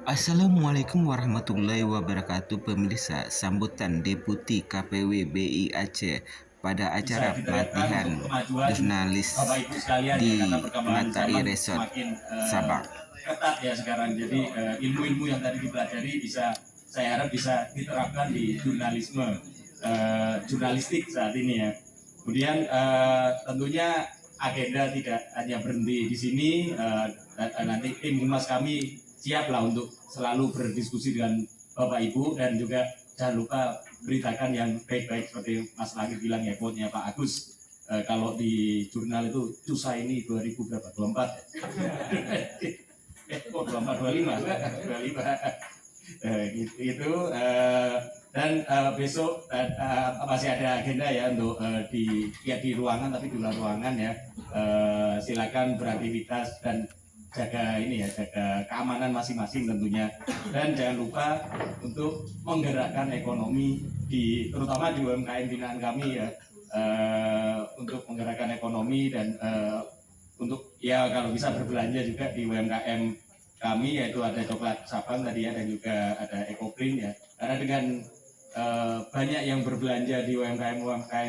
Assalamualaikum warahmatullahi wabarakatuh pemirsa. Sambutan Deputi KPW BI Aceh pada bisa acara diteriakkan pelatihan untuk kemajuan jurnalis Bapak Ibu sekalian ya, di karena perkembangan Matai zaman Resort semakin Sabang. ketat ya sekarang. Jadi ilmu-ilmu yang tadi dipelajari bisa, saya harap bisa diterapkan di jurnalisme, jurnalistik saat ini ya. Kemudian tentunya agenda tidak hanya berhenti di sini, dan nanti tim humas kami siap lah untuk selalu berdiskusi dengan Bapak Ibu, dan juga jangan lupa beritakan yang baik-baik seperti Mas Langit bilang ya, quote-nya Pak Agus. Kalau di jurnal itu Cusa ini 2000 berapa? 24. Oh 24 25. 25. Gitu. Dan besok masih ada agenda ya untuk di ruangan, tapi di luar ruangan ya. Silakan beraktivitas dan jaga ini ya, jaga keamanan masing-masing tentunya, dan jangan lupa untuk menggerakkan ekonomi terutama di UMKM binaan kami ya, untuk menggerakkan ekonomi dan untuk ya kalau bisa berbelanja juga di UMKM kami, yaitu ada coklat Sabang tadi ya, dan juga ada EcoPrint ya, karena dengan banyak yang berbelanja di UMKM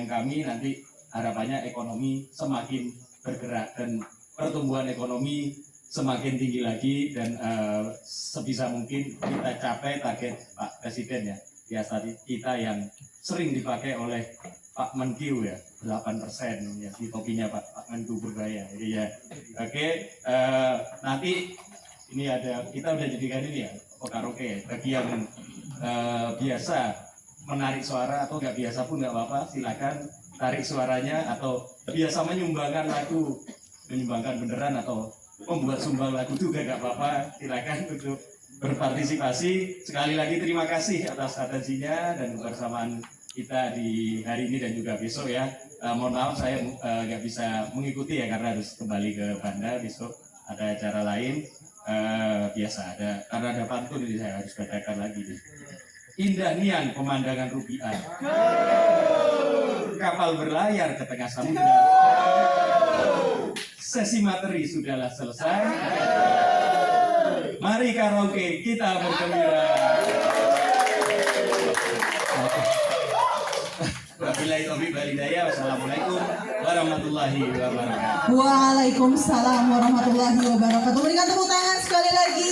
kami, nanti harapannya ekonomi semakin bergerak dan pertumbuhan ekonomi semakin tinggi lagi, dan sebisa mungkin kita capai target Pak Presiden ya, kita yang sering dipakai oleh Pak Menkyu ya, 8% ya di topinya Pak Menku berbahaya ya. Oke, nanti ini kita udah jadikan ini ya karaoke ya, bagi yang biasa menarik suara atau nggak biasa pun nggak apa-apa, silakan tarik suaranya, atau biasa menyumbangkan lagu, menyumbangkan beneran atau membuat sumbang lagu juga nggak apa-apa, silakan untuk berpartisipasi. Sekali lagi terima kasih atas atensinya dan kebersamaan kita di hari ini dan juga besok ya. Mohon maaf saya nggak bisa mengikuti ya, karena harus kembali ke Banda, besok ada acara lain. Biasa ada, karena ada pantun ini saya harus bacakan lagi. Indah nian pemandangan Rubiah, kapal berlayar ke tengah samudera. Sesi materi sudahlah selesai. Mari karaoke kita bergembira. Wabillahi taufiq wal hidayah. Wassalamualaikum warahmatullahi wabarakatuh. Waalaikumsalam warahmatullahi wabarakatuh. Berikan tepuk tangan sekali lagi.